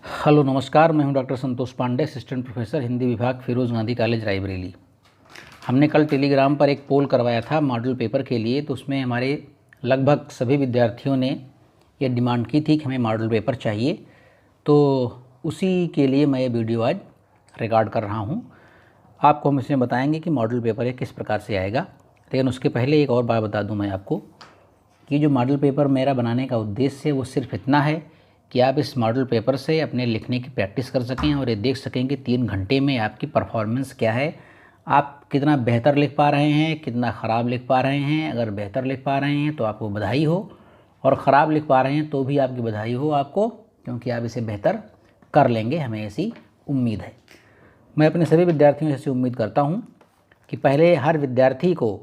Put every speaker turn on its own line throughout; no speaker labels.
Hello नमस्कार, मैं हूं doctor Santosh Pandey, assistant professor Hindi विभाग, फिरोज़ गांधी कॉलेज, रायबरेली। हमने कल टेलीग्राम पर एक पोल करवाया था मॉडल पेपर के लिए, तो उसमें हमारे लगभग सभी विद्यार्थियों ने ये डिमांड की थी कि हमें मॉडल पेपर चाहिए। तो उसी के लिए मैं ये वीडियो आज रिकॉर्ड कर रहा हूँ। आपको हम इसमें बताएंगे कि मॉडल पेपर ये किस प्रकार से आएगा। लेकिन उसके पहले एक और बात बता दूँ मैं आपको कि जो मॉडल पेपर मेरा बनाने का उद्देश्य है वो सिर्फ इतना है कि आप इस मॉडल पेपर से अपने लिखने की प्रैक्टिस कर सकें और ये देख सकें कि 3 घंटे में आपकी परफॉर्मेंस क्या है, आप कितना बेहतर लिख पा रहे हैं, कितना ख़राब लिख पा रहे हैं। अगर बेहतर लिख पा रहे हैं तो आपको बधाई हो, और ख़राब लिख पा रहे हैं तो भी आपकी बधाई हो आपको, क्योंकि आप इसे बेहतर कर लेंगे, हमें ऐसी उम्मीद है। मैं अपने सभी विद्यार्थियों से ऐसी उम्मीद करता हूँ कि पहले हर विद्यार्थी को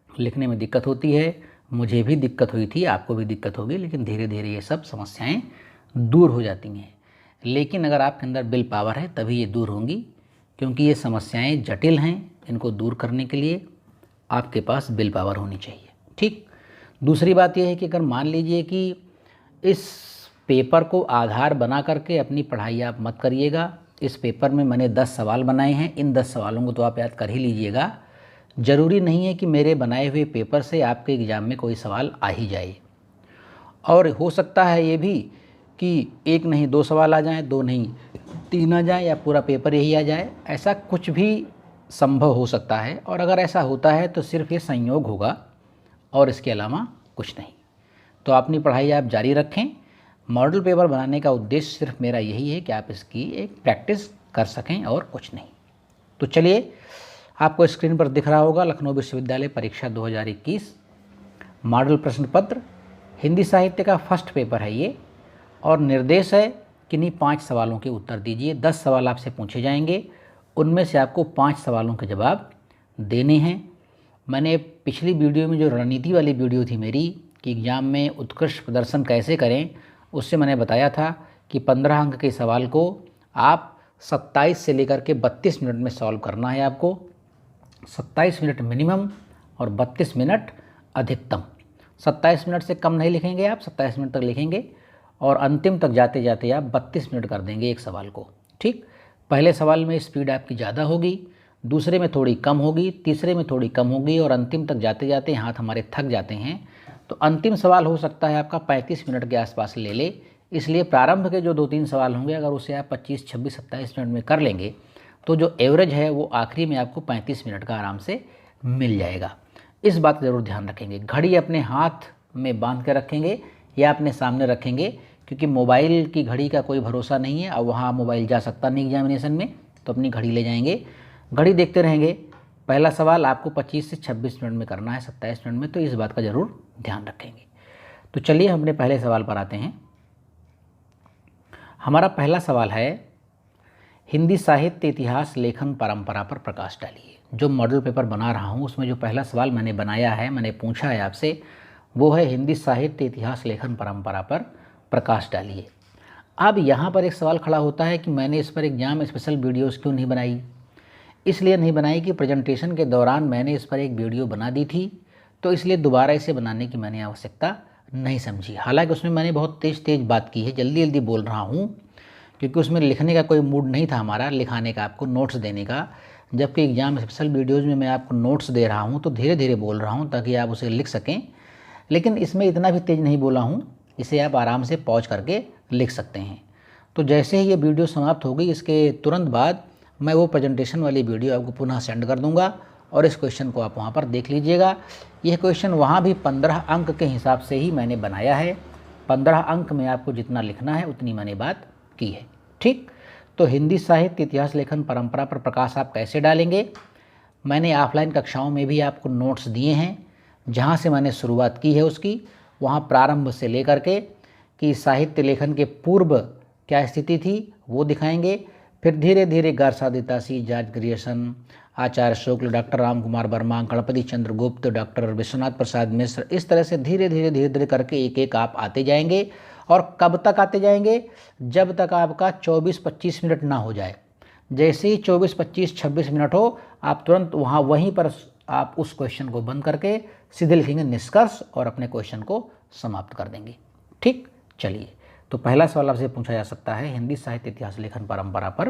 लिखने में दिक्कत होती है, मुझे भी दिक्कत हुई थी, आपको भी दिक्कत होगी, लेकिन धीरे धीरे ये सब समस्याएं दूर हो जाती हैं। लेकिन अगर आपके अंदर विल पावर है तभी ये दूर होंगी, क्योंकि ये समस्याएं जटिल हैं। इनको दूर करने के लिए आपके पास विल पावर होनी चाहिए। ठीक। दूसरी बात यह है कि अगर मान लीजिए कि इस पेपर को आधार बना करके अपनी पढ़ाई आप मत करिएगा। इस पेपर में मैंने 10 सवाल बनाए हैं, इन 10 सवालों को तो आप याद कर ही लीजिएगा। ज़रूरी नहीं है कि मेरे बनाए हुए पेपर से आपके एग्ज़ाम में कोई सवाल आ ही जाए, और हो सकता है ये भी कि 1 नहीं 2 सवाल आ जाएं, 2 नहीं 3 आ जाएं, या पूरा पेपर यही आ जाए। ऐसा कुछ भी संभव हो सकता है, और अगर ऐसा होता है तो सिर्फ ये संयोग होगा और इसके अलावा कुछ नहीं। तो अपनी पढ़ाई आप जारी रखें। मॉडल पेपर बनाने का उद्देश्य सिर्फ मेरा यही है कि आप इसकी एक प्रैक्टिस कर सकें और कुछ नहीं। तो चलिए, आपको स्क्रीन पर दिख रहा होगा लखनऊ विश्वविद्यालय परीक्षा 2021 मॉडल प्रश्न पत्र हिंदी साहित्य का फर्स्ट पेपर है ये, और निर्देश है कि नहीं 5 सवालों के उत्तर दीजिए। 10 सवाल आपसे पूछे जाएंगे, उनमें से आपको 5 सवालों के जवाब देने हैं। मैंने पिछली वीडियो में जो रणनीति वाली वीडियो थी मेरी कि एग्ज़ाम में उत्कृष्ट प्रदर्शन कैसे करें, उससे मैंने बताया था कि 15 अंक के सवाल को आप 27 से लेकर के 32 मिनट में सॉल्व करना है। आपको 27 मिनट मिनिमम और 32 मिनट अधिकतम। 27 मिनट से कम नहीं लिखेंगे आप, 27 मिनट तक लिखेंगे, और अंतिम तक जाते जाते आप 32 मिनट कर देंगे एक सवाल को। ठीक। पहले सवाल में स्पीड आपकी ज़्यादा होगी, दूसरे में थोड़ी कम होगी, तीसरे में थोड़ी कम होगी, और अंतिम तक जाते जाते हाथ हमारे थक जाते हैं। तो अंतिम सवाल हो सकता है आपका 35 मिनट के आसपास ले ले। इसलिए प्रारंभ के जो 2-3 सवाल होंगे, अगर उसे आप 25, 26, 27 मिनट में कर लेंगे तो जो एवरेज है वो आखिरी में आपको 35 मिनट का आराम से मिल जाएगा। इस बात का ज़रूर ध्यान रखेंगे। घड़ी अपने हाथ में बांध के रखेंगे या अपने सामने रखेंगे, क्योंकि मोबाइल की घड़ी का कोई भरोसा नहीं है, और वहाँ मोबाइल जा सकता नहीं एग्जामिनेशन में, तो अपनी घड़ी ले जाएंगे, घड़ी देखते रहेंगे। पहला सवाल आपको 25 से 26 मिनट में करना है, 27 मिनट में, तो इस बात का ज़रूर ध्यान रखेंगे। तो चलिए हम अपने पहले सवाल पर आते हैं। हमारा पहला सवाल है, हिंदी साहित्य इतिहास लेखन परंपरा पर प्रकाश डालिए। जो मॉडल पेपर बना रहा हूँ उसमें जो पहला सवाल मैंने बनाया है, मैंने पूछा है आपसे, वो है हिंदी साहित्य इतिहास लेखन परंपरा पर प्रकाश डालिए। अब यहाँ पर एक सवाल खड़ा होता है कि मैंने इस पर एग्जाम स्पेशल वीडियोज़ क्यों नहीं बनाई। इसलिए नहीं बनाई कि प्रेजेंटेशन के दौरान मैंने इस पर एक वीडियो बना दी थी, तो इसलिए दोबारा इसे बनाने की मैंने आवश्यकता नहीं समझी। हालांकि उसमें मैंने बहुत तेज़ बात की है, जल्दी जल्दी बोल रहा हूँ, क्योंकि उसमें लिखने का कोई मूड नहीं था हमारा, लिखाने का, आपको नोट्स देने का। जबकि एग्ज़ाम स्पेशल वीडियोज़ में मैं आपको नोट्स दे रहा हूँ, तो धीरे धीरे बोल रहा हूँ ताकि आप उसे लिख सकें। लेकिन इसमें इतना भी तेज़ नहीं बोला हूँ, इसे आप आराम से पॉज करके लिख सकते हैं। तो जैसे ही ये वीडियो समाप्त होगी, इसके तुरंत बाद मैं वो प्रेजेंटेशन वाली वीडियो आपको पुनः सेंड कर दूँगा, और इस क्वेश्चन को आप वहाँ पर देख लीजिएगा। यह क्वेश्चन वहाँ भी 15 अंक के हिसाब से ही मैंने बनाया है। 15 अंक में आपको जितना लिखना है उतनी मैंने बात की है। ठीक। तो हिंदी साहित्य इतिहास लेखन परंपरा पर प्रकाश आप कैसे डालेंगे, मैंने ऑफलाइन कक्षाओं में भी आपको नोट्स दिए हैं, जहाँ से मैंने शुरुआत की है उसकी, वहाँ प्रारंभ से लेकर के कि साहित्य लेखन के पूर्व क्या स्थिति थी वो दिखाएंगे। फिर धीरे धीरे गार्सादितासी, जॉर्ज ग्रियर्सन, आचार्य शुक्ल, डॉक्टर राम कुमार वर्मा, गणपति चंद्र गुप्त, डॉक्टर विश्वनाथ प्रसाद मिश्र, इस तरह से धीरे धीरे करके एक एक आप आते जाएंगे। और कब तक आते जाएंगे, जब तक आपका 24-25 मिनट ना हो जाए। जैसे ही 24, 25, 26 मिनट हो, आप तुरंत वहीं पर आप उस क्वेश्चन को बंद करके सीधे लिखेंगे निष्कर्ष, और अपने क्वेश्चन को समाप्त कर देंगे। ठीक। चलिए, तो तो पहला सवाल आपसे पूछा जा सकता है, हिंदी साहित्य इतिहास लेखन परंपरा पर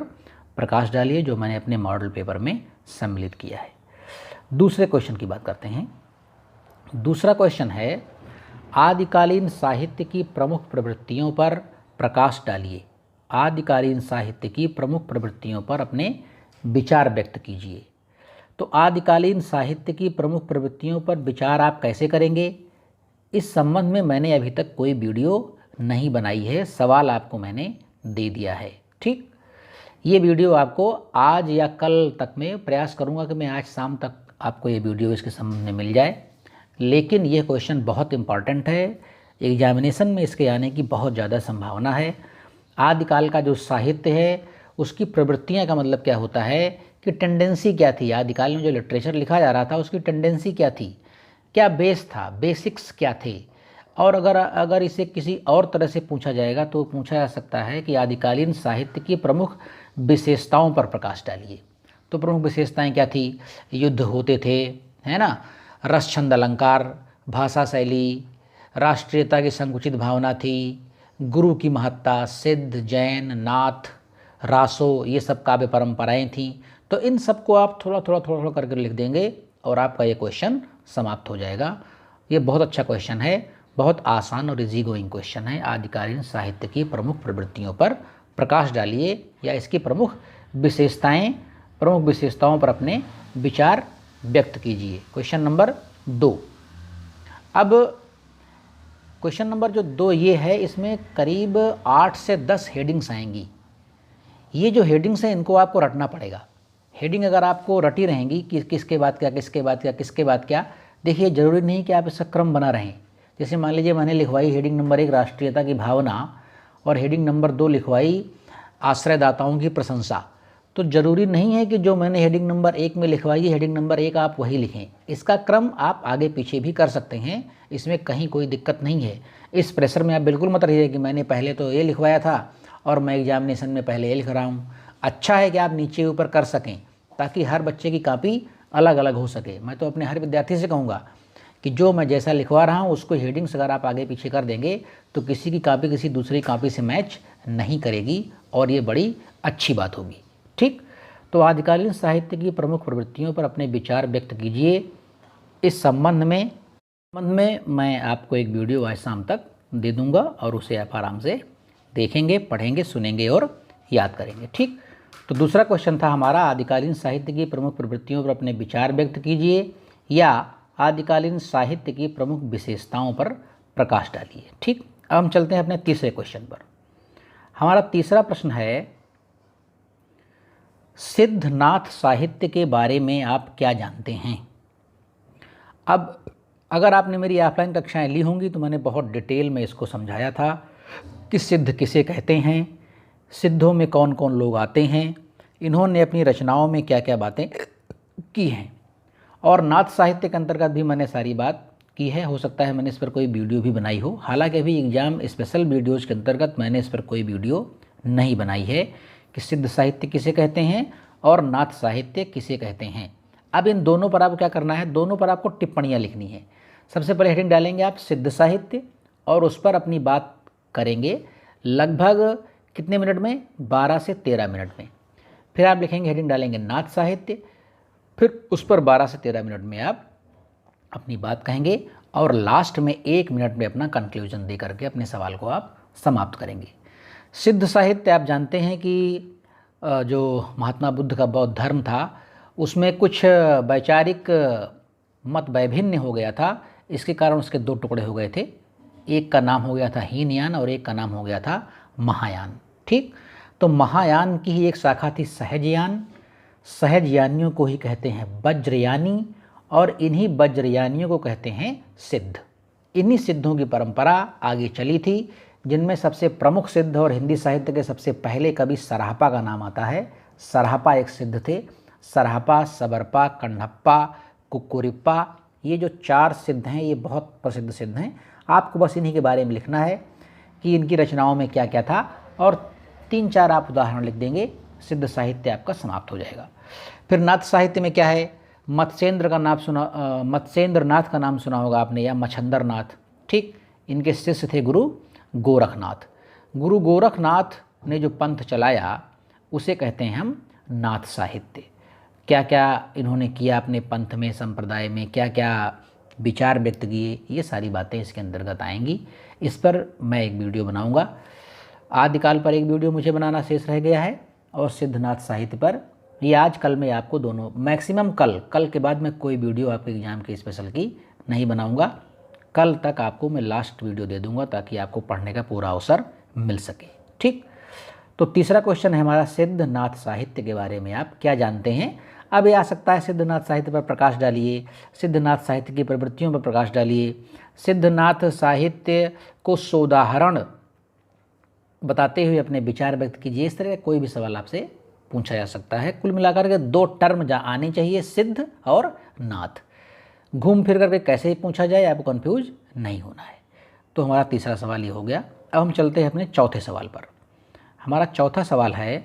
प्रकाश डालिए, जो मैंने अपने मॉडल पेपर में सम्मिलित किया है। दूसरे क्वेश्चन की बात करते हैं। दूसरा क्वेश्चन है, आदिकालीन साहित्य की प्रमुख प्रवृत्तियों पर प्रकाश डालिए। आदिकालीन साहित्य की प्रमुख प्रवृत्तियों पर अपने विचार व्यक्त कीजिए। तो आदिकालीन साहित्य की प्रमुख प्रवृत्तियों पर विचार आप कैसे करेंगे, इस संबंध में मैंने अभी तक कोई वीडियो नहीं बनाई है, सवाल आपको मैंने दे दिया है। ठीक, ये वीडियो आपको आज या कल तक मैं प्रयास करूंगा कि मैं आज शाम तक आपको ये वीडियो इसके संबंध में मिल जाए। लेकिन ये क्वेश्चन बहुत इम्पॉर्टेंट है, एग्जामिनेशन में इसके आने की बहुत ज़्यादा संभावना है। आदिकाल का जो साहित्य है उसकी प्रवृत्तियाँ का मतलब क्या होता है कि टेंडेंसी क्या थी, आदिकाल में जो लिटरेचर लिखा जा रहा था उसकी टेंडेंसी क्या थी, क्या बेस था, बेसिक्स क्या थे। और अगर इसे किसी और तरह से पूछा जाएगा तो पूछा जा सकता है कि आदिकालीन साहित्य की प्रमुख विशेषताओं पर प्रकाश डालिए। तो प्रमुख विशेषताएं क्या थी, युद्ध होते थे, है ना, रस छंद अलंकार, भाषा शैली, राष्ट्रीयता की संकुचित भावना थी, गुरु की महत्ता, सिद्ध, जैन, नाथ, रासो, ये सब काव्य परंपराएं थीं। तो इन सबको आप थोड़ा थोड़ा करके लिख देंगे और आपका ये क्वेश्चन समाप्त हो जाएगा। ये बहुत अच्छा क्वेश्चन है, बहुत आसान और इजी गोइंग क्वेश्चन है। आदिकालीन साहित्य की प्रमुख प्रवृत्तियों पर प्रकाश डालिए या इसकी प्रमुख विशेषताओं पर अपने विचार व्यक्त कीजिए। Question number 2। अब क्वेश्चन नंबर जो 2 ये है, इसमें करीब 8 से 10 हेडिंग्स आएंगी। ये जो हेडिंग्स हैं इनको आपको रटना पड़ेगा। हेडिंग अगर आपको रटी रहेंगी कि किसके बाद क्या, किसके बाद क्या, किसके बाद क्या, देखिए ज़रूरी नहीं कि आप इसका क्रम बना रहें। जैसे मान लीजिए मैंने लिखवाई हेडिंग नंबर 1 राष्ट्रीयता की भावना और हेडिंग नंबर 2 लिखवाई आश्रयदाताओं की प्रशंसा, तो ज़रूरी नहीं है कि जो मैंने हेडिंग नंबर 1 में लिखवाई हेडिंग नंबर 1 आप वही लिखें। इसका क्रम आप आगे पीछे भी कर सकते हैं, इसमें कहीं कोई दिक्कत नहीं है। इस प्रेशर में आप बिल्कुल मत रहिए कि मैंने पहले तो ये लिखवाया था और मैं एग्जामिनेशन में पहले ये लिख रहा हूँ। अच्छा है कि आप नीचे ऊपर कर सकें ताकि हर बच्चे की कॉपी अलग अलग हो सके। मैं तो अपने हर विद्यार्थी से कहूँगा कि जो मैं जैसा लिखवा रहा हूँ उसको हेडिंग्स अगर आप आगे पीछे कर देंगे तो किसी की कॉपी किसी दूसरी कॉपी से मैच नहीं करेगी और ये बड़ी अच्छी बात होगी। ठीक, तो आदिकालीन साहित्य की प्रमुख प्रवृत्तियों पर अपने विचार व्यक्त कीजिए। इस संबंध में मैं आपको एक वीडियो आज शाम तक दे दूंगा और उसे आप आराम से देखेंगे, पढ़ेंगे, सुनेंगे और याद करेंगे। ठीक, तो दूसरा क्वेश्चन था हमारा, आदिकालीन साहित्य की प्रमुख प्रवृत्तियों पर अपने विचार व्यक्त कीजिए या आदिकालीन साहित्य की प्रमुख विशेषताओं पर प्रकाश डालिए। ठीक, अब हम चलते हैं अपने तीसरे क्वेश्चन पर। हमारा तीसरा प्रश्न है, सिद्धनाथ साहित्य के बारे में आप क्या जानते हैं। अब अगर आपने मेरी ऑफलाइन कक्षाएं ली होंगी तो मैंने बहुत डिटेल में इसको समझाया था कि सिद्ध किसे कहते हैं, सिद्धों में कौन कौन लोग आते हैं, इन्होंने अपनी रचनाओं में क्या क्या बातें की हैं, और नाथ साहित्य के अंतर्गत भी मैंने सारी बात की है। हो सकता है मैंने इस पर कोई वीडियो भी बनाई हो, हालांकि अभी एग्जाम स्पेशल वीडियोज़ के अंतर्गत मैंने इस पर कोई वीडियो नहीं बनाई है कि सिद्ध साहित्य किसे कहते हैं और नाथ साहित्य किसे कहते हैं। अब इन दोनों पर आपको क्या करना है, दोनों पर आपको टिप्पणियाँ लिखनी है। सबसे पहले हेडिंग डालेंगे आप सिद्ध साहित्य और उस पर अपनी बात करेंगे लगभग कितने मिनट में, 12 से 13 मिनट में। फिर आप लिखेंगे, हेडिंग डालेंगे नाथ साहित्य, फिर उस पर 12 से 13 मिनट में आप अपनी बात कहेंगे और लास्ट में 1 मिनट में अपना कंक्लूजन दे करके अपने सवाल को आप समाप्त करेंगे। सिद्ध साहित्य आप जानते हैं कि जो महात्मा बुद्ध का बौद्ध धर्म था उसमें कुछ वैचारिक मत वैभिन्न हो गया था, इसके कारण उसके 2 टुकड़े हो गए थे। एक का नाम हो गया था हीनयान और एक का नाम हो गया था महायान। ठीक, तो महायान की ही एक शाखा थी सहजयान। सहजयानियों को ही कहते हैं वज्रयानी और इन्हीं वज्रयानियों को कहते हैं सिद्ध। इन्हीं सिद्धों की परंपरा आगे चली थी, जिनमें सबसे प्रमुख सिद्ध और हिंदी साहित्य के सबसे पहले कवि सराहपा का नाम आता है। सराहपा एक सिद्ध थे। सराहपा, सबरपा, कण्हप्पा, कुक्कुरिप्पा, ये जो 4 सिद्ध हैं ये बहुत प्रसिद्ध सिद्ध हैं। आपको बस इन्हीं के बारे में लिखना है कि इनकी रचनाओं में क्या क्या था और 3-4 आप उदाहरण लिख देंगे, सिद्ध साहित्य आपका समाप्त हो जाएगा। फिर नाथ साहित्य में क्या है, मत्स्येंद्र नाथ का नाम सुना होगा आपने या मच्छंदर नाथ। ठीक, इनके शिष्य थे गुरु गोरखनाथ। गुरु गोरखनाथ ने जो पंथ चलाया उसे कहते हैं हम नाथ साहित्य। क्या क्या इन्होंने किया अपने पंथ में, संप्रदाय में, क्या क्या विचार व्यक्त किए, ये सारी बातें इसके अंतर्गत आएंगी। इस पर मैं एक वीडियो बनाऊंगा। आदिकाल पर एक वीडियो मुझे बनाना शेष रह गया है और सिद्धनाथ साहित्य पर ये आज कल में आपको दोनों, मैक्सिमम कल के बाद मैं कोई वीडियो आपके एग्ज़ाम के स्पेशल की नहीं बनाऊंगा। कल तक आपको मैं लास्ट वीडियो दे दूंगा ताकि आपको पढ़ने का पूरा अवसर मिल सके। ठीक, तो तीसरा क्वेश्चन है हमारा, सिद्धनाथ साहित्य के बारे में आप क्या जानते हैं। अब ये आ सकता है सिद्धनाथ साहित्य पर प्रकाश डालिए, सिद्धनाथ साहित्य की प्रवृत्तियों पर प्रकाश डालिए, सिद्धनाथ साहित्य को सोदाहरण बताते हुए अपने विचार व्यक्त कीजिए। इस तरह का कोई भी सवाल आपसे पूछा जा सकता है। कुल मिलाकर के दो टर्म आनी चाहिए, सिद्ध और नाथ। घूम फिर करके कैसे ही पूछा जाए, आपको कंफ्यूज नहीं होना है। तो हमारा तीसरा सवाल ये हो गया। अब हम चलते हैं अपने चौथे सवाल पर। हमारा चौथा सवाल है,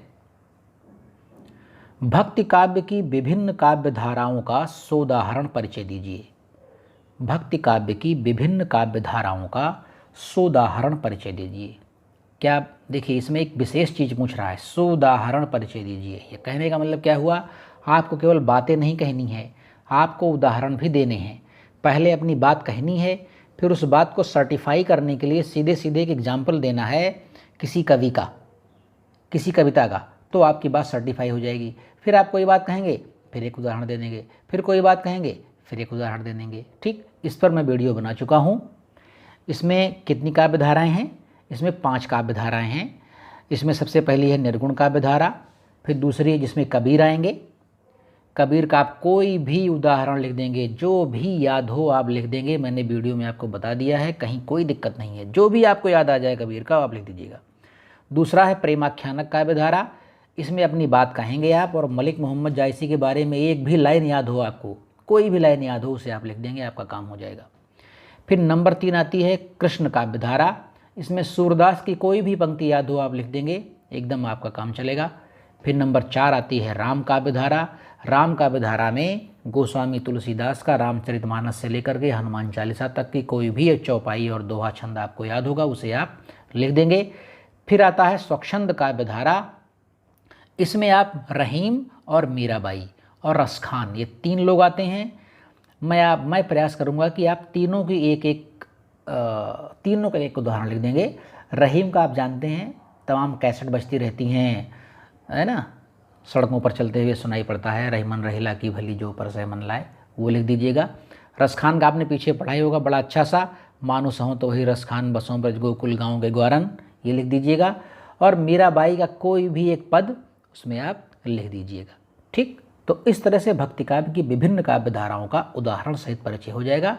भक्ति काव्य की विभिन्न काव्य धाराओं का सोदाहरण परिचय दीजिए। भक्ति काव्य की विभिन्न काव्य धाराओं का सोदाहरण परिचय दीजिए। क्या देखिए, इसमें एक विशेष चीज़ पूछ रहा है, सोदाहरण परिचय दीजिए। ये कहने का मतलब क्या हुआ, आपको केवल बातें नहीं कहनी है, आपको उदाहरण भी देने हैं। पहले अपनी बात कहनी है, फिर उस बात को सर्टिफाई करने के लिए सीधे सीधे एक एग्जाम्पल देना है किसी कवि का, किसी कविता का, तो आपकी बात सर्टिफाई हो जाएगी। फिर आप कोई बात कहेंगे, फिर एक उदाहरण दे देंगे, फिर कोई बात कहेंगे, फिर एक उदाहरण दे देंगे। ठीक, इस पर मैं वीडियो बना चुका हूँ। इसमें कितनी काव्य धाराएँ हैं, इसमें 5 काव्य धाराएँ हैं। इसमें सबसे पहली है निर्गुण काव्य धारा, फिर दूसरी है जिसमें कबीर आएंगे। कबीर का आप कोई भी उदाहरण लिख देंगे, जो भी याद हो आप लिख देंगे। मैंने वीडियो में आपको बता दिया है, कहीं कोई दिक्कत नहीं है, जो भी आपको याद आ जाए कबीर का आप लिख दीजिएगा। दूसरा है प्रेमाख्यानक काव्य धारा, इसमें अपनी बात कहेंगे आप और मलिक मोहम्मद जायसी के बारे में एक भी लाइन याद हो, आपको कोई भी लाइन याद हो उसे आप लिख देंगे, आपका काम हो जाएगा। फिर नंबर 3 आती है कृष्ण काव्य धारा, इसमें सूरदास की कोई भी पंक्ति याद हो आप लिख देंगे, एकदम आपका काम चलेगा। फिर नंबर 4 आती है राम काव्य धारा। राम काव्य धारा में गोस्वामी तुलसीदास का रामचरितमानस से लेकर के हनुमान चालीसा तक की कोई भी एक चौपाई और दोहा छंद आपको याद होगा, उसे आप लिख देंगे। फिर आता है स्वच्छंद काव्य धारा, इसमें आप रहीम और मीराबाई और रसखान, ये 3 लोग आते हैं। मैं प्रयास करूंगा कि आप तीनों का एक उदाहरण लिख देंगे। रहीम का आप जानते हैं, तमाम कैसेट बजती रहती हैं, है ना, सड़कों पर चलते हुए सुनाई पड़ता है, रहीमन रहीला की भली जो पर से मन लाए, वो लिख दीजिएगा। रसखान का आपने पीछे पढ़ाई होगा बड़ा अच्छा सा, मानुस हों तो वही रसखान बसों ब्रज गोकुल गाँव के ग्वारन, ये लिख दीजिएगा। और मीराबाई का कोई भी एक पद उसमें आप लिख दीजिएगा। ठीक, तो इस तरह से भक्ति काव्य की विभिन्न काव्य धाराओं का उदाहरण सहित परिचय हो जाएगा।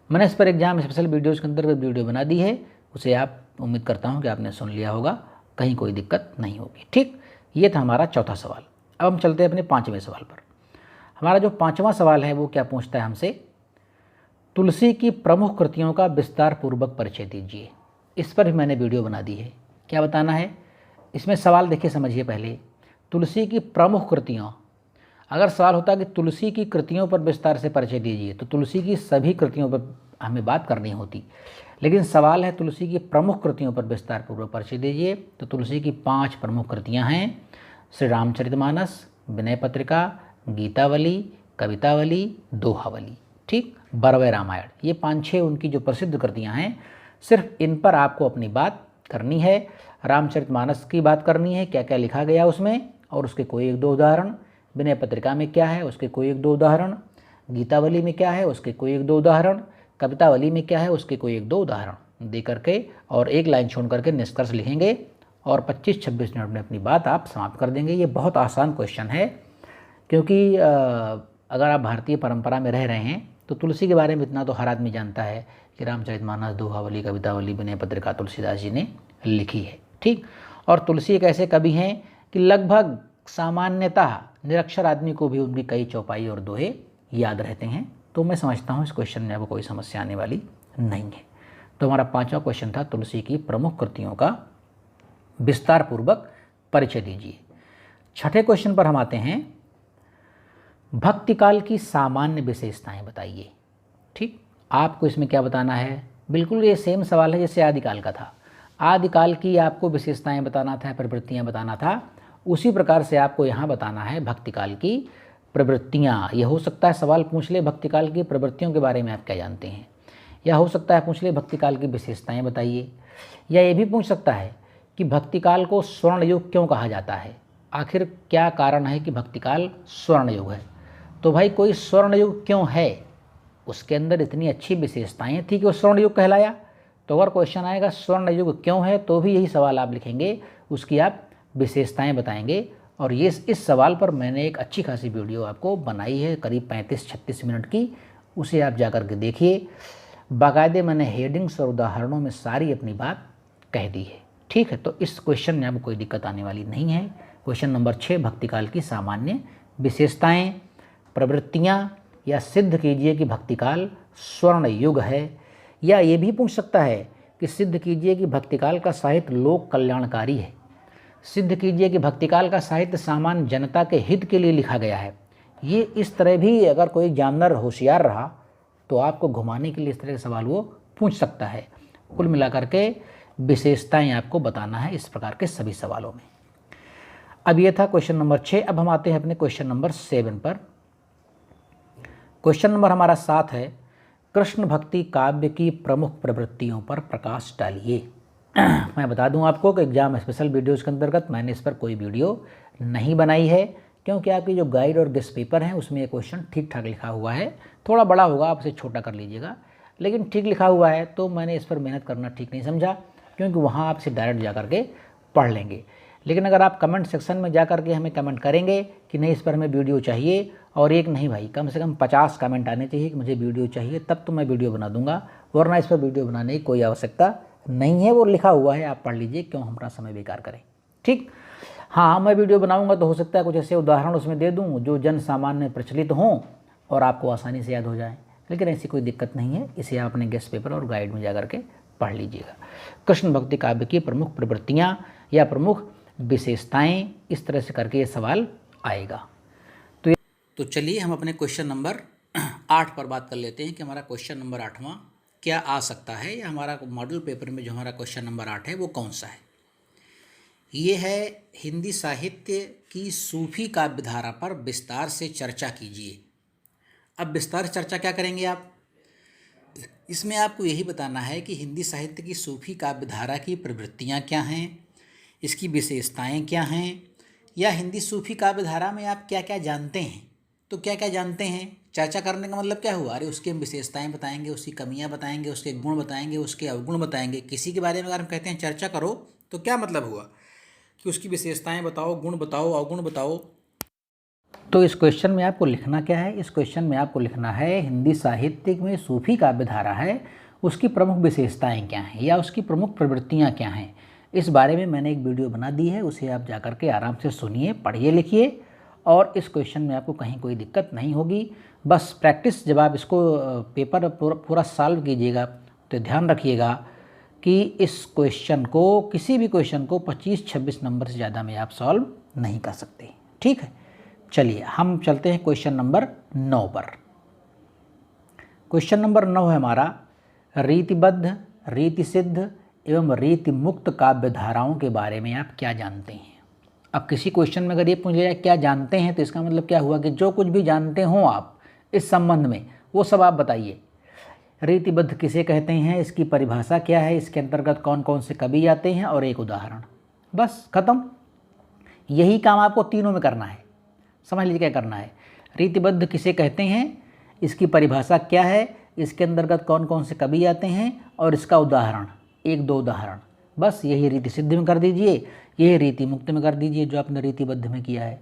मैंने इस पर एग्जाम स्पेशल वीडियोज़ के अंतर्गत वीडियो बना दी है, उसे आप उम्मीद करता हूँ कि आपने सुन लिया होगा, कहीं कोई दिक्कत नहीं होगी। ठीक, ये था हमारा चौथा सवाल। अब हम चलते हैं अपने 5वें सवाल पर। हमारा जो 5वां सवाल है वो क्या पूछता है हमसे, तुलसी की प्रमुख कृतियों का विस्तार पूर्वक परिचय दीजिए। इस पर भी मैंने वीडियो बना दी है। क्या बताना है इसमें, सवाल देखिए समझिए पहले, तुलसी की प्रमुख कृतियों, अगर सवाल होता कि तुलसी की कृतियों पर विस्तार से परिचय दीजिए तो तुलसी की सभी कृतियों पर हमें बात करनी होती, लेकिन सवाल है तुलसी की प्रमुख कृतियों पर विस्तार पूर्वक परिचय दीजिए। तो तुलसी की 5 प्रमुख कृतियाँ हैं, श्री रामचरितमानस, विनय पत्रिका, गीतावली, कवितावली, दोहावली, ठीक, बरवे रामायण, ये 5-6 उनकी जो प्रसिद्ध कृतियाँ हैं। सिर्फ इन पर आपको अपनी बात करनी है। रामचरितमानस की बात करनी है, क्या क्या लिखा गया उसमें और उसके कोई 1-2 उदाहरण, विनय पत्रिका में क्या है उसके कोई 1-2 उदाहरण, गीतावली में क्या है उसके कोई 1-2 उदाहरण, कवितावली में क्या है उसके कोई 1-2 उदाहरण दे करके और एक लाइन छोड़ करके निष्कर्ष लिखेंगे और 25-26 मिनट में अपनी बात आप समाप्त कर देंगे। ये बहुत आसान क्वेश्चन है, क्योंकि अगर आप भारतीय परंपरा में रह रहे हैं तो तुलसी के बारे में इतना तो हर आदमी जानता है कि रामचरितमानस, दोहावली, कवितावली, विनय पत्रिका तुलसीदास जी ने लिखी है। ठीक, और तुलसी एक ऐसे कवि हैं कि लगभग सामान्यतः निरक्षर आदमी को भी उनकी कई चौपाई और दोहे याद रहते हैं। तो मैं समझता हूँ इस क्वेश्चन में आपको कोई समस्या आने वाली नहीं है। तो हमारा 5वां क्वेश्चन था, तुलसी की प्रमुख कृतियों का विस्तार पूर्वक परिचय दीजिए। 6ठे क्वेश्चन पर हम आते हैं, भक्ति काल की सामान्य विशेषताएं बताइए। ठीक, आपको इसमें क्या बताना है, बिल्कुल ये सेम सवाल है जैसे आदिकाल का था। आदिकाल की आपको विशेषताएं बताना था, प्रवृत्तियां बताना था, उसी प्रकार से आपको यहाँ बताना है भक्तिकाल की प्रवृत्तियाँ। यह हो सकता है सवाल पूछ ले भक्तिकाल की प्रवृत्तियों के बारे में आप क्या जानते हैं, या हो सकता है पूछ ले भक्तिकाल की विशेषताएं बताइए, या ये भी पूछ सकता है कि भक्तिकाल को स्वर्ण युग क्यों कहा जाता है, आखिर क्या कारण है कि भक्तिकाल स्वर्ण युग है। तो भाई कोई स्वर्ण युग क्यों है, उसके अंदर इतनी अच्छी विशेषताएं थी कि वो स्वर्ण युग कहलाया। तो अगर क्वेश्चन आएगा स्वर्ण युग क्यों है, तो भी यही सवाल आप लिखेंगे, उसकी आप विशेषताएं बताएंगे। और ये इस सवाल पर मैंने एक अच्छी खासी वीडियो आपको बनाई है, करीब 35-36 मिनट की, उसे आप जा कर के देखिए। बाकायदे मैंने हेडिंग्स और उदाहरणों में सारी अपनी बात कह दी है, ठीक है। तो इस क्वेश्चन में आपको कोई दिक्कत आने वाली नहीं है। क्वेश्चन नंबर 6, भक्तिकाल की सामान्य विशेषताएं, प्रवृत्तियाँ, या सिद्ध कीजिए कि भक्तिकाल स्वर्ण युग है। या ये भी पूछ सकता है कि सिद्ध कीजिए कि भक्तिकाल का साहित्य लोक कल्याणकारी है, सिद्ध कीजिए कि भक्तिकाल का साहित्य सामान्य जनता के हित के लिए लिखा गया है। ये इस तरह भी अगर कोई जानवर होशियार रहा तो आपको घुमाने के लिए इस तरह के सवाल वो पूछ सकता है। कुल मिलाकर के विशेषताएं आपको बताना है इस प्रकार के सभी सवालों में। अब ये था क्वेश्चन नंबर 6। अब हम आते हैं अपने क्वेश्चन नंबर 7 पर। क्वेश्चन नंबर हमारा 7 है, कृष्ण भक्ति काव्य की प्रमुख प्रवृत्तियों पर प्रकाश डालिए। मैं बता दूं आपको कि एग्जाम स्पेशल वीडियोज़ के अंतर्गत मैंने इस पर कोई वीडियो नहीं बनाई है, क्योंकि आपकी जो गाइड और गेस्ट पेपर हैं उसमें ये क्वेश्चन ठीक ठाक लिखा हुआ है। थोड़ा बड़ा होगा, आप इसे छोटा कर लीजिएगा, लेकिन ठीक लिखा हुआ है, तो मैंने इस पर मेहनत करना ठीक नहीं समझा, क्योंकि वहाँ आप इसे डायरेक्ट जा करके पढ़ लेंगे। लेकिन अगर आप कमेंट सेक्शन में जा करके हमें कमेंट करेंगे कि नहीं इस पर हमें वीडियो चाहिए, और एक नहीं भाई, कम से कम 50 कमेंट आने चाहिए कि मुझे वीडियो चाहिए, तब तो मैं वीडियो बना दूंगा, वरना इस पर वीडियो बनाने की कोई आवश्यकता नहीं है। वो लिखा हुआ है, आप पढ़ लीजिए, क्यों हमारा समय बेकार करें, ठीक। हाँ, मैं वीडियो बनाऊंगा तो हो सकता है कुछ ऐसे उदाहरण उसमें दे दूं जो जन सामान्य प्रचलित हों और आपको आसानी से याद हो जाए, लेकिन ऐसी कोई दिक्कत नहीं है। इसे आप अपने गेस्ट पेपर और गाइड में जा करके पढ़ लीजिएगा। कृष्ण भक्ति काव्य की प्रमुख प्रवृत्तियाँ या प्रमुख विशेषताएं, इस तरह से करके ये सवाल आएगा। तो चलिए हम अपने क्वेश्चन नंबर 8 पर बात कर लेते हैं कि हमारा क्वेश्चन नंबर 8वां क्या आ सकता है, या हमारा मॉडल पेपर में जो हमारा क्वेश्चन नंबर 8 है वो कौन सा है। ये है, हिंदी साहित्य की सूफी काव्यधारा पर विस्तार से चर्चा कीजिए। अब विस्तार से चर्चा क्या करेंगे आप, इसमें आपको यही बताना है कि हिंदी साहित्य की सूफी काव्यधारा की प्रवृत्तियाँ क्या हैं, इसकी विशेषताएं क्या हैं, या हिंदी सूफी काव्यधारा में आप क्या क्या जानते हैं। तो क्या क्या जानते हैं, चर्चा करने का मतलब क्या हुआ, अरे उसकी हम विशेषताएं बताएंगे, उसकी कमियां बताएंगे, उसके गुण बताएंगे, उसके अवगुण बताएंगे। किसी के बारे में अगर हम कहते हैं चर्चा करो तो क्या मतलब हुआ कि उसकी विशेषताएं बताओ, गुण बताओ, अवगुण बताओ। तो इस क्वेश्चन में आपको लिखना क्या है, इस क्वेश्चन में आपको लिखना है हिंदी साहित्य में सूफी काव्यधारा है, उसकी प्रमुख विशेषताएं क्या हैं या उसकी प्रमुख प्रवृत्तियाँ क्या हैं। इस बारे में मैंने एक वीडियो बना दी है, उसे आप जा करके आराम से सुनिए, पढ़िए, लिखिए, और इस क्वेश्चन में आपको कहीं कोई दिक्कत नहीं होगी। बस प्रैक्टिस, जब आप इसको पेपर पूरा सॉल्व कीजिएगा तो ध्यान रखिएगा कि इस क्वेश्चन को, किसी भी क्वेश्चन को 25-26 नंबर से ज़्यादा में आप सॉल्व नहीं कर सकते, ठीक है। चलिए हम चलते हैं क्वेश्चन नंबर 9 पर। क्वेश्चन नंबर 9 है हमारा, रीतिबद्ध, रीतिसिद्ध एवं रीति मुक्त काव्य धाराओं के बारे में आप क्या जानते हैं। अब किसी क्वेश्चन में अगर ये पूछ लिया क्या जानते हैं, तो इसका मतलब क्या हुआ कि जो कुछ भी जानते हो आप इस संबंध में वो सब आप बताइए। रीतिबद्ध किसे कहते हैं, इसकी परिभाषा क्या है, इसके अंतर्गत कौन कौन से कवि आते हैं, और एक उदाहरण, बस खत्म। यही काम आपको तीनों में करना है। समझ लीजिए क्या करना है, रीतिबद्ध किसे कहते हैं, इसकी परिभाषा क्या है, इसके अंतर्गत कौन कौन से कवि आते हैं, और इसका उदाहरण, 1-2 उदाहरण, बस यही रीति सिद्ध में कर दीजिए, यही रीति मुक्त में कर दीजिए जो आपने रीतिबद्ध में किया है।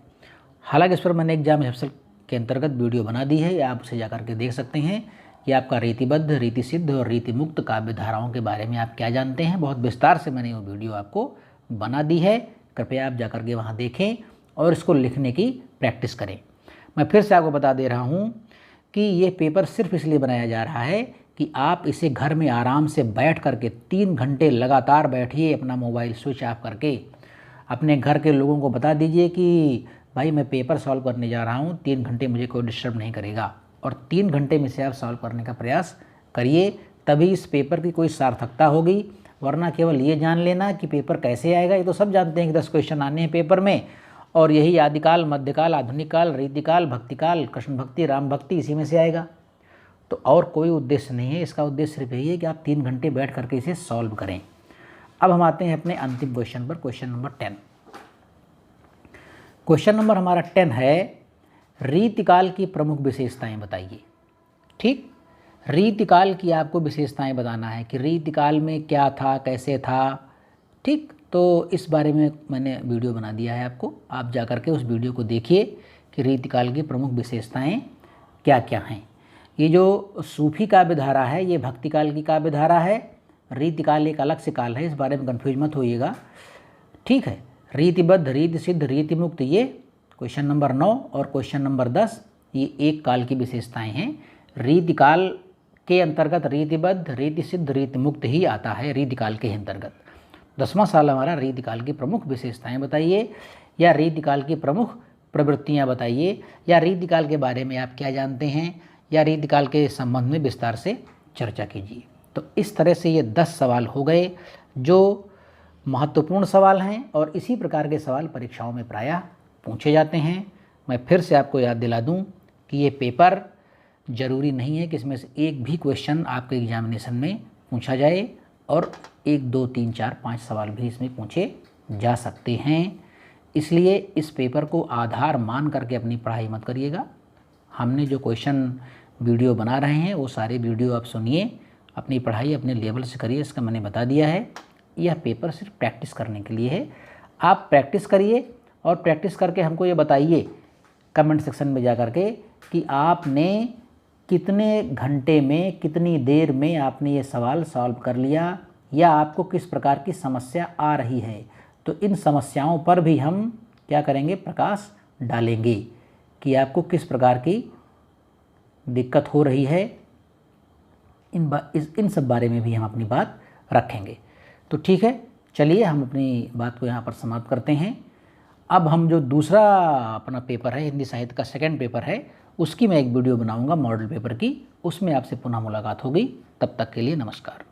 हालांकि इस पर मैंने एग्जाम स्पेशल के अंतर्गत वीडियो बना दी है, आप उसे जा करके देख सकते हैं कि आपका रीतिबद्ध, रीति सिद्ध और रीति मुक्त काव्य धाराओं के बारे में आप क्या जानते हैं। बहुत विस्तार से मैंने वो वीडियो आपको बना दी है, कृपया आप जा करके वहाँ देखें और इसको लिखने की प्रैक्टिस करें। मैं फिर से आपको बता दे रहा हूँ कि ये पेपर सिर्फ इसलिए बनाया जा रहा है कि आप इसे घर में आराम से बैठ करके 3 घंटे लगातार बैठिए, अपना मोबाइल स्विच ऑफ करके अपने घर के लोगों को बता दीजिए कि भाई मैं पेपर सॉल्व करने जा रहा हूँ, 3 घंटे मुझे कोई डिस्टर्ब नहीं करेगा, और 3 घंटे में से आप सॉल्व करने का प्रयास करिए, तभी इस पेपर की कोई सार्थकता होगी, वरना केवल ये जान लेना कि पेपर कैसे आएगा, ये तो सब जानते हैं कि 10 क्वेश्चन आने हैं पेपर में, और यही आदिकाल, मध्यकाल, आधुनिक काल, रीतिकाल, भक्तिकाल, कृष्ण भक्ति, राम भक्ति, इसी में से आएगा। तो और कोई उद्देश्य नहीं है, इसका उद्देश्य सिर्फ यही है कि आप 3 घंटे बैठ करके इसे सॉल्व करें। अब हम आते हैं अपने अंतिम क्वेश्चन पर, क्वेश्चन नंबर 10। क्वेश्चन नंबर हमारा 10 है, रीतिकाल की प्रमुख विशेषताएं बताइए। ठीक, रीतिकाल की आपको विशेषताएं बताना है कि रीतिकाल में क्या था, कैसे था। ठीक, तो इस बारे में मैंने वीडियो बना दिया है आपको, आप जा कर के उस वीडियो को देखिए कि रीतिकाल की प्रमुख विशेषताएं क्या क्या हैं। ये जो सूफी काव्यधारा है ये भक्तिकाल की काव्यधारा है, रीतिकाल एक अलग से काल है, इस बारे में कन्फ्यूज मत होइएगा। ठीक है, रीतिबद्ध, रीति सिद्ध, रीति मुक्त, ये क्वेश्चन नंबर 9 और क्वेश्चन नंबर 10 ये एक काल की विशेषताएं हैं। रीतिकाल के अंतर्गत रीतिबद्ध, रीति सिद्ध, रीति मुक्त ही आता है रीतिकाल के अंतर्गत। 10वां साल हमारा रीतिकाल की प्रमुख विशेषताएं बताइए, या रीतिकाल की प्रमुख प्रवृत्तियां बताइए, या रीतिकाल के बारे में आप क्या जानते हैं, या रीतिकाल के संबंध में विस्तार से चर्चा कीजिए। तो इस तरह से ये 10 सवाल हो गए जो महत्वपूर्ण सवाल हैं, और इसी प्रकार के सवाल परीक्षाओं में प्रायः पूछे जाते हैं। मैं फिर से आपको याद दिला दूं कि ये पेपर ज़रूरी नहीं है कि इसमें से एक भी क्वेश्चन आपके एग्जामिनेशन में पूछा जाए, और 1, 2, 3, 4, 5 सवाल भी इसमें पूछे जा सकते हैं। इसलिए इस पेपर को आधार मान करके अपनी पढ़ाई मत करिएगा। हमने जो क्वेश्चन वीडियो बना रहे हैं वो सारे वीडियो आप सुनिए, अपनी पढ़ाई अपने लेवल से करिए, इसका मैंने बता दिया है। यह पेपर सिर्फ प्रैक्टिस करने के लिए है। आप प्रैक्टिस करिए, और प्रैक्टिस करके हमको ये बताइए कमेंट सेक्शन में जा कर के कि आपने कितने घंटे में, कितनी देर में आपने ये सवाल सॉल्व कर लिया, या आपको किस प्रकार की समस्या आ रही है। तो इन समस्याओं पर भी हम क्या करेंगे, प्रकाश डालेंगे कि आपको किस प्रकार की दिक्कत हो रही है। इन सब बारे में भी हम अपनी बात रखेंगे। तो ठीक है, चलिए हम अपनी बात को यहाँ पर समाप्त करते हैं। अब हम जो दूसरा अपना पेपर है, हिंदी साहित्य का सेकंड पेपर है, उसकी मैं एक वीडियो बनाऊंगा मॉडल पेपर की, उसमें आपसे पुनः मुलाकात होगी। तब तक के लिए नमस्कार।